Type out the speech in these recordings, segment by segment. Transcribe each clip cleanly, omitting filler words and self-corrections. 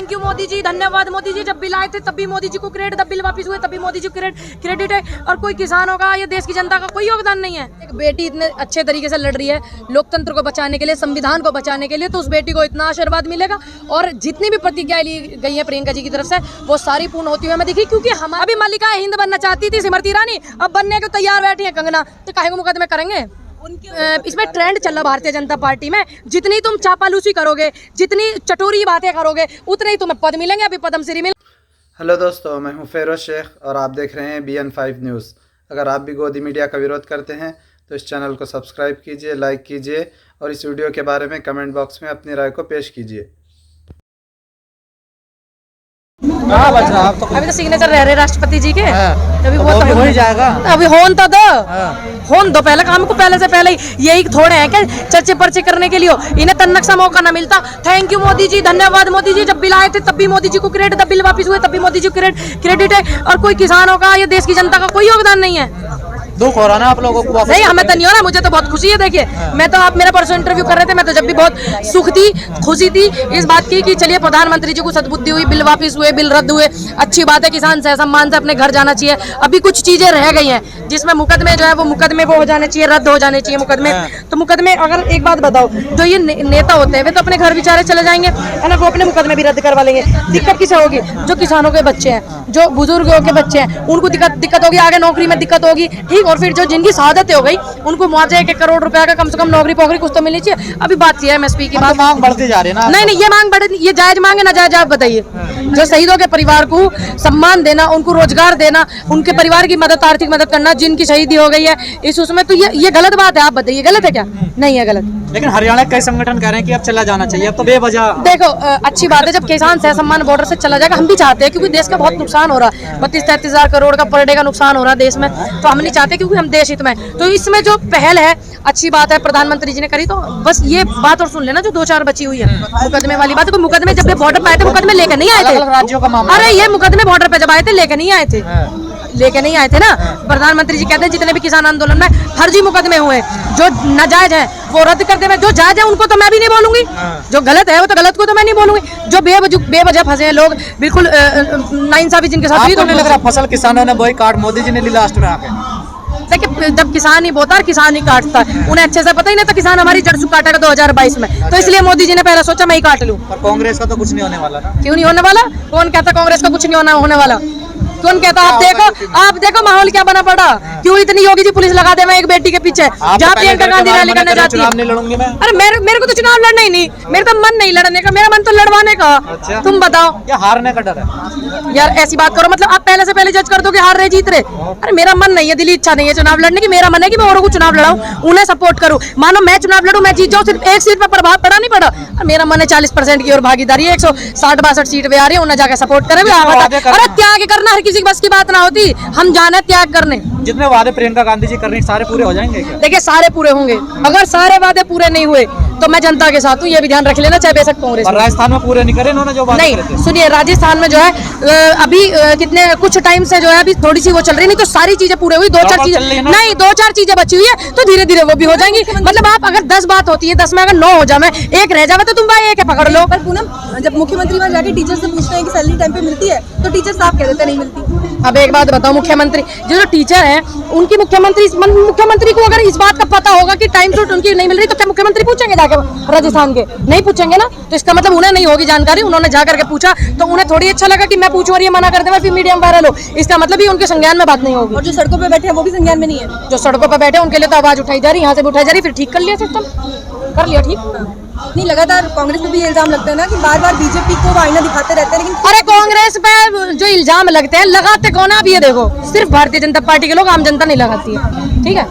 Thank you Modi ji, धन्यवाद मोदी जी। जब bill आए थे तब भी मोदी जी को क्रेडिट, जब बिल वापस हुए तब भी मोदी जी को क्रेडिट है। और कोई किसानों का या देश की जनता का कोई योगदान नहीं है। एक बेटी इतने अच्छे तरीके से लड़ रही है लोकतंत्र को बचाने के लिए, संविधान को बचाने के लिए, तो उस बेटी को इतना आशीर्वाद मिलेगा। और जितनी भी प्रतिज्ञाएं ली गई है प्रियंका जी की तरफ से वो सारी पूर्ण होती हुई हमें दिखी। क्योंकि हम अभी मल्लिका हिंद बनना चाहती थी स्मृति ईरानी, अब बनने को तैयार बैठी है कंगना, तो काहे को मुकदमे करेंगे। इसमें ट्रेंड चल रहा भारतीय जनता पार्टी में, जितनी तुम चापालूसी करोगे, जितनी चटोरी बातें करोगे, उतने ही तुम्हें पद मिलेंगे। अभी पद्मश्री मिल। हेलो दोस्तों, मैं हूं फेरोज शेख और आप देख रहे हैं BN5 न्यूज़। अगर आप भी गोदी मीडिया का विरोध करते हैं तो इस चैनल को सब्सक्राइब कीजिए, लाइक कीजिए और इस वीडियो के बारे में कमेंट बॉक्स में अपनी राय को पेश कीजिए। अभी तो सिग्नेचर रह रहे राष्ट्रपति जी के, अभी वो तो हो ही जाएगा। अभी होन तो दो, होन दो पहले काम को, पहले से पहले ही यही थोड़े हैं क्या चर्चे पर्चे करने के लिए, इन्हें तन्नक सा मौका ना मिलता। थैंक यू मोदी जी, धन्यवाद मोदी जी। जब बिल आए थे तब भी मोदी जी को क्रेडिट, जब बिल वापस हुए तब भी मोदी जी को क्रेडिट है। और कोई किसानों का या देश की जनता का कोई योगदान नहीं है। दुख हो रहा ना आप लोगों को? नहीं, हमें तो नहीं हो रहा, मुझे तो बहुत खुशी है। देखिए मैं तो, आप मेरा परसों इंटरव्यू कर रहे थे, मैं तो जब भी बहुत सुख थी, खुशी थी इस बात की कि चलिए प्रधानमंत्री जी को सद्बुद्धि हुई, बिल वापस हुए, बिल रद्द हुए, अच्छी बात है। किसान से सम्मान से अपने घर जाना चाहिए। अभी कुछ चीजें रह गई हैं जिसमें मुकदमे जो है वो मुकदमे वो हो जाने चाहिए, रद्द हो जाने चाहिए मुकदमे। तो मुकदमे, अगर एक बात बताओ, जो ये नेता होते हैं वे तो अपने घर बेचारे चले जाएंगे है ना, वो अपने मुकदमे भी रद्द करवा लेंगे। दिक्कत किसे होगी? जो किसानों के बच्चे हैं, जो बुजुर्गों के बच्चे हैं, उनको दिक्कत होगी, आगे नौकरी में दिक्कत होगी, ठीक। और फिर जो जिनकी शहादत हो गई उनको मुआवजा 1 करोड़ रुपया का कम से कम नौकरी पोकरी कुछ तो मिलनी चाहिए। अभी बात की है MSP की बात, मांग बढ़ती जा रही है ना। नहीं, ये मांग बढ़, ये जायज मांग है ना जायज? आप बताइए। जो शहीदों के परिवार को सम्मान देना, उनको रोजगार देना, उनके परिवार की मदद, आर्थिक मदद करना, जिनकी शहीदी हो गई है इस उसमें, तो ये गलत बात है। आप बताइए गलत है क्या? नहीं है गलत। लेकिन हरियाणा के कई संगठन कह रहे हैं कि अब चला जाना चाहिए, अब तो बेवजह। देखो अच्छी बात है जब किसान सहसम्मान बॉर्डर से चला जाएगा, हम भी चाहते हैं क्योंकि देश का बहुत नुकसान हो रहा है। 32-33 हजार करोड़ का पर डे का नुकसान हो रहा है देश में, तो हम नहीं चाहते क्योंकि हम देश हित में। तो इसमें जो पहल है अच्छी बात है, प्रधानमंत्री जी ने करी। तो बस ये बात और सुन लेना जो 2-4 बची हुई है मुकदमे वाली बात। मुकदमे जब बॉर्डर पे आए थे मुकदमे लेकर नहीं आए थे, राज्यों का मामला। अरे ये मुकदमे बॉर्डर पे जब आए थे लेकर नहीं आए थे, लेके नहीं आए थे ना। प्रधानमंत्री जी कहते हैं जितने भी किसान आंदोलन में फर्जी मुकदमे हुए, जो नाजायज है वो रद्द कर दे। जो जायज है उनको तो मैं भी नहीं बोलूंगी, जो गलत है वो तो गलत को तो मैं नहीं बोलूंगी। जो बेवजह फंसे हैं लोग, बिल्कुल नाइंसाफी जिनके साथ हुई, तो नहीं लग रहा फसल किसानों ने बॉयकॉट मोदी जी ने ली लास्ट में आके? देखिए जब किसान ही बोता है किसान ही काटता है, उन्हें अच्छे से पता ही नहीं था किसान हमारी जड़ काटेगा 2022 में। तो इसलिए मोदी जी ने पहले सोचा मैं ही काट लूं। पर कांग्रेस का तो कुछ नहीं होने वाला ना? क्यों नहीं होने वाला? कौन कहता कांग्रेस का कुछ नहीं होने वाला? कौन कहता? आप देखो माहौल क्या बना पड़ा। क्यों इतनी योगी जी पुलिस लगा दे मैं एक बेटी के पीछे, जहाँ प्रियंका गांधी रैली करने जाती है। अरे मेरे को तो चुनाव लड़ना ही नहीं, मेरा तो मन नहीं लड़ने का, मेरा मन तो लड़वाने का। अच्छा। तुम बताओ। क्या हारने का डर है? यार ऐसी बात करो, मतलब आप पहले से पहले जज कर दो कि हार रहे जीत रहे। अरे मेरा मन नहीं है, दिली इच्छा नहीं है चुनाव लड़ने की। मेरा मन है कि मैं औरों को चुनाव लड़ाऊं, उन्हें सपोर्ट करूं। मानो मैं चुनाव लड़ूं, मैं जीत जाऊं, सिर्फ एक सीट पर प्रभाव पड़ा नहीं पड़ा। मेरा मन है 40% की और भागीदारी है, 160-62 सीट पे आ रही है, उन्हें जाकर सपोर्ट करें। अरे त्याग करना हर किसी की बस की बात ना होती, हम जाने त्याग करने। जितने वादे प्रियंका गांधी जी कर रही हैं सारे पूरे हो जाएंगे क्या? देखिए सारे पूरे होंगे, अगर सारे वादे पूरे नहीं हुए तो मैं जनता के साथ हूँ, ये भी ध्यान रख लेना, चाहे बेशक कांग्रेस। राजस्थान में पूरे नहीं करे इन्होंने जो वादे करे थे? नहीं सुनिए, राजस्थान में जो है अभी कितने कुछ टाइम से जो है अभी थोड़ी सी वो चल रही, नहीं तो सारी चीजें पूरे हुई। 2-4 चीजें नहीं, 2-4 चीजें बची हुई है, तो धीरे धीरे वो भी हो जाएंगी। मतलब आप अगर 10 बात होती है, 10 में अगर 9 हो जाए, एक रह जाए तो तुम भाई एक पकड़ लो। पर पूनम, जब मुख्यमंत्री वहाँ जाके टीचर से पूछते हैं कि सैलरी टाइम पे मिलती है, तो टीचर साफ कह देते नहीं मिलती। अब एक बात बताओ, मुख्यमंत्री जो टीचर हैं उनकी मुख्यमंत्री को अगर इस बात का पता होगा कि टाइम टू उनकी नहीं मिल रही, तो क्या मुख्यमंत्री पूछेंगे जाके राजस्थान के? नहीं पूछेंगे ना। तो इसका मतलब उन्हें नहीं होगी जानकारी, उन्होंने जाकर के पूछा तो उन्हें थोड़ी अच्छा लगा कि मैं पूछूं और ये मना कर दे, फिर मीडिया में वायरल हो। इसका मतलब ही उनके संज्ञान में बात नहीं होगी। और जो सड़कों पे बैठे हैं वो भी संज्ञान में नहीं है। जो सड़कों पर बैठे उनके लिए तो आवाज उठाई जा रही, यहाँ से भी उठाई जा रही, फिर ठीक कर लिया सिस्टम, कर लिया ठीक। नहीं, लगातार कांग्रेस पे भी ये इल्जाम लगता है ना कि बार-बार बीजेपी को आईना दिखाते रहते हैं, लेकिन अरे कांग्रेस पे जो इल्जाम लगते हैं, लगाते कौन है? अब ये देखो, सिर्फ भारतीय जनता पार्टी के लोग, आम जनता नहीं लगाती है, ठीक है।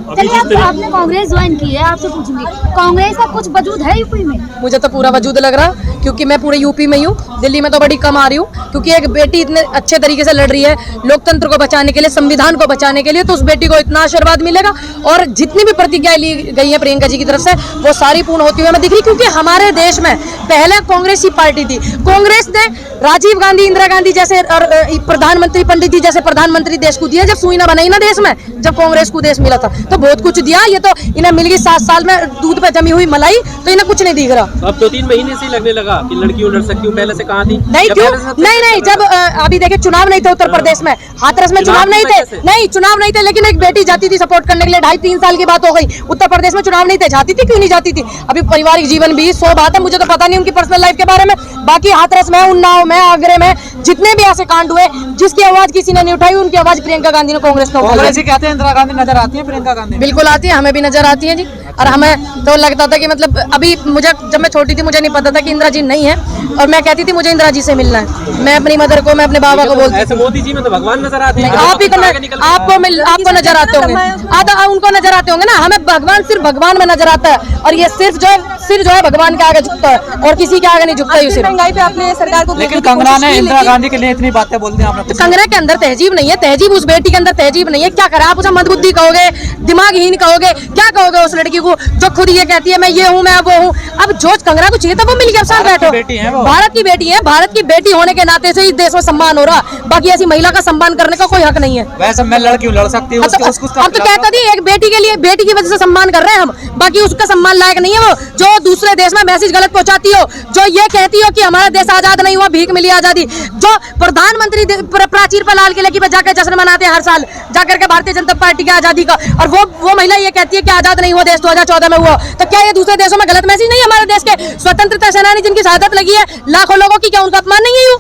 चलिए आपने कांग्रेस ज्वाइन की है, आपसे पूछूंगी कांग्रेस का कुछ वजूद है यूपी में? मुझे तो पूरा वजूद लग रहा, क्योंकि मैं पूरे यूपी में ही हूँ, दिल्ली में तो बड़ी कम आ रही हूँ। क्योंकि एक बेटी इतने अच्छे तरीके से लड़ रही है लोकतंत्र को बचाने के लिए, संविधान को बचाने के लिए, तो उस बेटी को इतना आशीर्वाद मिलेगा। और जितनी भी प्रतिज्ञाएं ली गई है प्रियंका जी की तरफ से वो सारी पूर्ण होती हुई हमें दिख रही, क्योंकि हमारे देश में पहले कांग्रेस ही पार्टी थी। कांग्रेस ने राजीव गांधी, इंदिरा गांधी जैसे और प्रधानमंत्री पंडित जी जैसे प्रधानमंत्री देश को दिया। जब सुई ना बनाई ना देश में, जब कांग्रेस को देश मिला था तो बहुत कुछ दिया। ये तो इन्हें मिल गई 7 साल में दूध पे जमी हुई मलाई, तो इन्हें कुछ नहीं दिख रहा। अब 2-3 महीने से ही लगने लगा कि लड़कियों लड़ सकती हूँ, पहले से कहाँ थी? नहीं क्यों? नहीं, जब अभी देखिए चुनाव नहीं थे उत्तर प्रदेश में, हाथरस में चुनाव नहीं थे, नहीं चुनाव नहीं थे, लेकिन एक बेटी जाती थी सपोर्ट करने के लिए। 2.5-3 साल की बात हो गई, उत्तर प्रदेश में चुनाव नहीं थे, जाती थी, क्यों नहीं जाती थी? अभी पारिवारिक जीवन भी 100 बात है, मुझे तो पता नहीं उनकी पर्सनल लाइफ के बारे में। बाकी हाथरस में, उन्नाव में, आगरे में जितने भी ऐसे कांड हुए जिसकी आवाज किसी ने नहीं उठाई, उनकी आवाज प्रियंका गांधी ने कांग्रेस ने उठाई। कांग्रेस ही कहते हैं इंदिरा गांधी नजर आती है, प्रियंका गांधी बिल्कुल आती है, हमें भी नजर आती है जी। और हमें तो लगता था कि मतलब अभी मुझे, जब मैं छोटी थी मुझे नहीं पता था कि इंदिरा जी नहीं है, और मैं कहती थी मुझे इंदिरा जी से मिलना है। मैं अपनी मदर को, मैं अपने बाबा को बोलती ऐसे मोदी जी में तो भगवान नजर आते हैं। आपको नजर आते होंगे, उनको नजर आते होंगे ना। हमें भगवान सिर्फ भगवान में नजर आता है, और ये सिर्फ जो है भगवान के आगे झुकता है और किसी के आगे नहीं झुकता। महंगाई पे आपने सरकार को, लेकिन कंगना ने इंदिरा गांधी के लिए इतनी बातें बोल दी आपने। कंगना के अंदर तहजीब नहीं है, तहजीब उस बेटी के अंदर तहजीब नहीं है। क्या करे आप? उसे मंदबुद्धि कहोगे, दिमागहीन कहोगे, क्या कहोगे उस लड़की को जो खुद ये कहती है मैं ये हूँ, मैं वो हूँ? अब जो कंगना को चाहिए था वो मिल गया, साथ बैठो। भारत की बेटी है, भारत की बेटी होने के नाते से इस देश में सम्मान हो रहा। बाकी ऐसी महिला का सम्मान करने का कोई हक नहीं है। वैसे मैं लड़की लड़ सकती हूँ, हम तो कहता थी एक बेटी के लिए, बेटी की वजह से सम्मान कर रहे हैं हम, बाकी उसका सम्मान लायक नहीं है वो जो दूसरे देश में मैसेज गलत पहुंचाती हो, जो ये कहती हो कि हमारा देश आजाद नहीं हुआ, भीख मिली आजादी। जो प्रधानमंत्री प्राचीर पर लाल किले की पे जाकर जश्न मनाते हैं हर साल जाकर के भारतीय जनता पार्टी की आजादी का, और वो महिला ये कहती है कि आजाद नहीं हुआ देश 2014 में हुआ। तो क्या ये दूसरे देशों में गलत मैसेज नहीं है? हमारे देश के स्वतंत्रता सेनानी जिनकी शहादत लगी है लाखों लोगों की, क्या उनका अपमान नहीं है?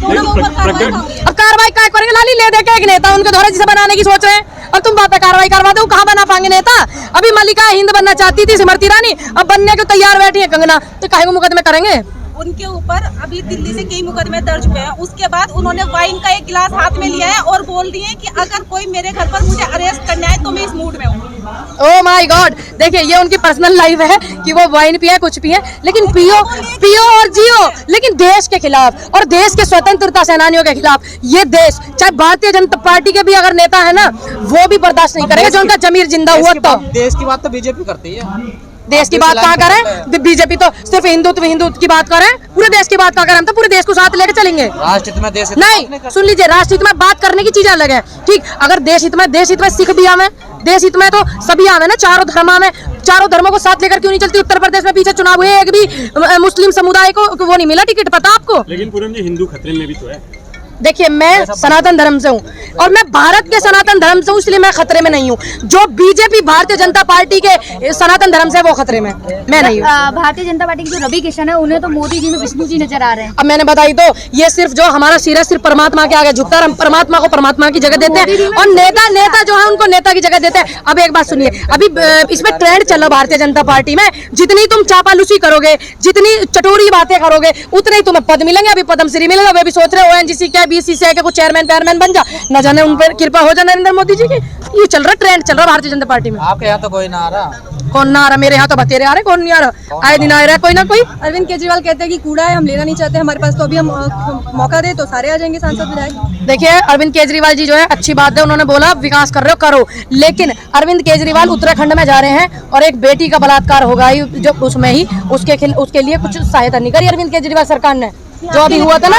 अब कार्रवाई क्या करेंगे? लाली ले दे के एक नेता उनके द्वारा जिसे बनाने की सोच रहे हैं, और तुम बात पे कार्रवाई करवा दो, कहाँ बना पाएंगे नेता? अभी मल्लिका हिंद बनना चाहती थी स्मृति ईरानी, अब बनने को तैयार बैठी है कंगना, तो काहे को मुकदमे करेंगे? उनके ऊपर अभी दिल्ली से कई मुकदमे दर्ज हुए हैं। उसके बाद उन्होंने वाइन का एक गिलास हाथ में लिया है और बोल दिए कि अगर कोई मेरे घर पर मुझे अरेस्ट करना है तो मैं इस मूड में हूँ। ओह माय गॉड, देखिए ये उनकी पर्सनल लाइफ है कि वो वाइन पिए कुछ पिए, लेकिन पियो और जियो, लेकिन देश के खिलाफ और देश के स्वतंत्रता सेनानियों के खिलाफ ये देश, चाहे भारतीय जनता पार्टी के भी अगर नेता है ना, वो भी बर्दाश्त नहीं करेंगे जो उनका जमीर जिंदा हुआ। तो देश की बात तो बीजेपी करती है, देश की बात कहाँ करें? बीजेपी तो सिर्फ हिंदुत्व की बात करें, पूरे देश की बात कहाँ करें? हम तो पूरे देश को साथ लेकर चलेंगे। राष्ट्र हित में देश नहीं, सुन लीजिए, राष्ट्र हित में बात करने की चीजें अलग है, ठीक। अगर देश हित में सिख भी आवे, देश हित में तो सभी आवे ना, चारों धर्म में, चारों धर्मों को साथ लेकर क्यों नहीं चलती? उत्तर प्रदेश में पीछे चुनाव हुए, एक भी मुस्लिम समुदाय को वो नहीं मिला टिकट, पता आपको? लेकिन पूनम जी हिंदू खतरे में भी तो है। देखिए मैं सनातन धर्म से हूँ और मैं भारत के सनातन धर्म से हूँ, इसलिए मैं खतरे में नहीं हूँ। जो बीजेपी भारतीय जनता पार्टी के सनातन धर्म से वो खतरे में, मैं नहीं हूँ। भारतीय जनता पार्टी के जो रवि किशन है उन्हें तो मोदी जी में विष्णु जी नजर आ रहे हैं। अब मैंने बताई तो, ये सिर्फ जो हमारा सिर है सिर्फ परमात्मा के आगे झुकता है, हम परमात्मा को परमात्मा की जगह देते हैं, और नेता जो है उनको नेता की जगह देते हैं। अब एक बात सुनिए, अभी इसमें ट्रेंड चल रहा भारतीय जनता पार्टी में, जितनी तुम चापालूसी करोगे, जितनी चटोरी बातें करोगे, उतने ही तुम्हें पद मिलेंगे। अभी पद्मश्री मिलेगा, वे भी सोच रहे हो ONGC क्या BCCI के कुछ चेयरमैन बन जा, न जाने उन पर कृपा हो जाए नरेंद्र मोदी जी की। ये चल रहा ट्रेंड चल रहा भारतीय जनता पार्टी में। आपके यहाँ तो कोई ना आ रहा? कौन ना आ रहा? मेरे यहाँ तो बतेरे आ रहे, कौन नहीं आ रहा? आए दिन आ रहा है कोई ना कोई। अरविंद केजरीवाल कहते हैं कि कूड़ा है, हम लेना नहीं चाहते, हमारे पास तो अभी हम मौका दे तो सारे आ जाएंगे सांसद विधायक। देखिए अरविंद केजरीवाल जी जो है अच्छी बात है, उन्होंने बोला विकास कर रहे हो करो, लेकिन अरविंद केजरीवाल उत्तराखंड में जा रहे हैं और एक बेटी का बलात्कार होगा ही जो उसमें ही, उसके लिए कुछ सहायता नहीं करी अरविंद केजरीवाल सरकार ने। जो अभी हुआ था ना,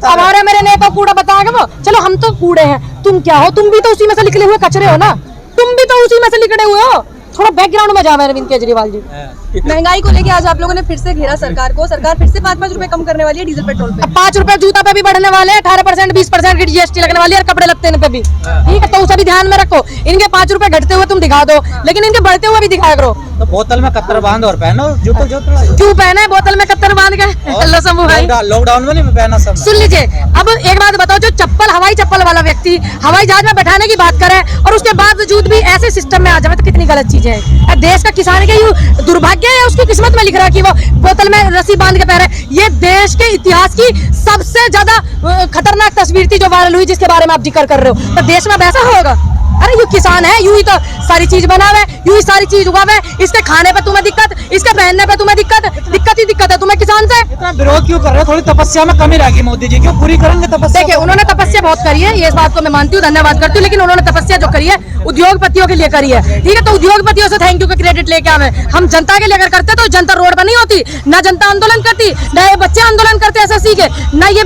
हमारे मेरे नेता कूड़ा बताएगा वो। चलो हम तो कूड़े हैं, तुम क्या हो? तुम भी तो उसी में से निकले हुए कचरे हो ना, तुम भी तो उसी में से निकले हुए हो। थोड़ा बैकग्राउंड में जाओ अरविंद केजरीवाल जी। महंगाई को लेके आज आप लोगों ने फिर से घेरा सरकार को, सरकार फिर से 5-5 रुपए कम करने वाली है डीजल पेट्रोल पे। 5 रुपए जूता पे भी बढ़ने वाले हैं, 18% 20% की GST लगने वाली है, और कपड़े लगते हैं पे भी, ठीक है? तो उसे भी ध्यान में रखो। इनके 5 रुपए घटते हुए तुम दिखा दो, लेकिन इनके बढ़ते हुए भी दिखाया करो। तो बोतल में कत्तर बांध और पहनो, क्यों पहने बोतल में कत्तर बांध के? लॉकडाउन में नहीं पहना सब। सुन लीजिए, अब एक बात बताओ, जो हवाई चप्पल वाला व्यक्ति हवाई जहाज में बैठाने की बात करे और उसके बावजूद भी ऐसे सिस्टम में आ जाए तो कितनी गलत चीजें है। देश का किसान का दुर्भाग्य है, उसकी किस्मत में लिख रहा है कि वो बोतल में रस्सी बांध के पहने। ये देश के इतिहास की सबसे ज्यादा खतरनाक तस्वीर थी जो वायरल हुई, जिसके बारे में आप जिक्र कर रहे हो। तो देश में वैसा होगा? अरे ये किसान है, यूं ही तो सारी चीज बनावे, यूं ही सारी चीज उगावे, इसके खाने पे तुम्हें दिक्कत, इसके पहनने पे तुम्हें दिक्कत, दिक्कत ही दिक्कत है तुम्हें किसान से। इतना विरोध क्यों कर रहे हो? थोड़ी तपस्या में कमी रहेगी मोदी जी, क्यों पूरी करेंगे तपस्या? देखिए उन्होंने तपस्या बहुत करी है, ये इस बात को मैं मानती हूँ, धन्यवाद करती हूँ, लेकिन उन्होंने तपस्या जो करी है उद्योगपतियों के लिए करी है, ठीक है। तो उद्योगपतियों से थैंक यू का क्रेडिट लेके आवे, हम जनता के लिए अगर करते तो जनता रोड पर नहीं होती, ना जनता आंदोलन करती, ना ये बच्चे आंदोलन करते एसएससी के, ना ये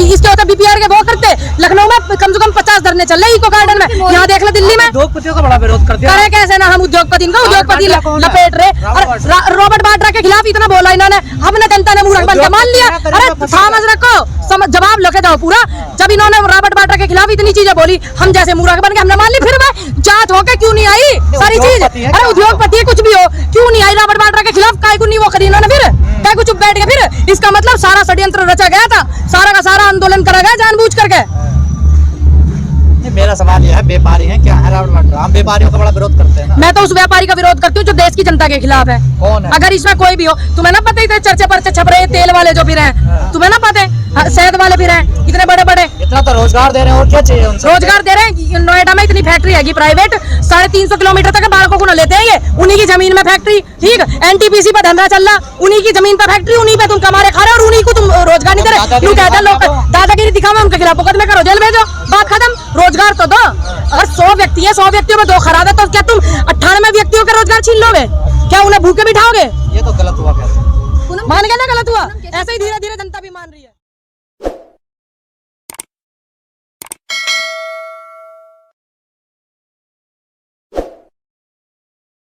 इसके होता बीपीआर के वो करते। लखनऊ में कम से कम 50 धरने चल रहे इको गार्डन में, यहाँ देख लो दिल्ली में। उद्योगपतियों का बड़ा विरोध कर दिया। करे कैसे ना हम उद्योगपति, इनका उद्योगपति लपेट रहे। रॉबर्ट वाड्रा के खिलाफ इतना बोला इन्होंने, हमने जनता ने मूर्ख बन के मान लिया। अरे समझ रखो, जवाब लेके जाओ पूरा। जब इन्होंने रॉबर्ट वाड्रा के खिलाफ इतनी चीजें बोली, हम जैसे मूर्ख बन के हमने मान ली, फिर वह जांच होके क्यों नहीं आई सारी चीज? अरे उद्योगपति कुछ भी हो, क्यों नहीं आई रॉबर्ट वाड्रा के खिलाफ? काय को नहीं वो करी इन्होंने, फिर काय को चुप बैठ गए? फिर इसका मतलब सारा षड्यंत्र रचा गया था, सारा का सारा आंदोलन करा गया जानबूझ करके। मेरा सवाल यह है, व्यापारी हैं क्या है रॉबर्ट वाड्रा? हम व्यापारियों का बड़ा विरोध करते हैं ना। मैं तो उस व्यापारी का विरोध करती हूँ जो देश की जनता के खिलाफ है। कौन है? अगर इसमें कोई भी हो, तुम्हें ना पता ही चर्चे पर छप रहे तेल वाले जो फिर हैं, तुम्हें ना पता है शहद वाले फिर हैं इतने बड़े बड़े, इतना तो रोजगार दे रहे हैं, और क्या चाहिए उनसे? रोजगार दे रहे हैं। नोएडा में इतनी फैक्ट्री है प्राइवेट, 350 किलोमीटर तक बालकों को न लेते हैं ये, उन्हीं की जमीन में फैक्ट्री, ठीक। एनटीपीसी पर धंधा चल रहा, उन्हीं की जमीन पर फैक्ट्री, उन्हीं पे तुम कमा रहे खा रहे और उन्हीं को तुम रोजगार नहीं दे रहे। क्यों कहते हैं लोग दादागिरी दिखाओ, उनके खिलाफ मुकदमे करो, जेल भेजो, बात खत्म। रोजगार तो दो। अगर 100 व्यक्ति है, 100 व्यक्तियों में 2 खराब है, तो क्या तुम 98 व्यक्तियों का रोजगार छीन लोगे? क्या उन्हें भूखे बिठाओगे? ये तो गलत हुआ। मान गए ना गलत हुआ, ऐसे ही धीरे धीरे जनता भी मान रही है।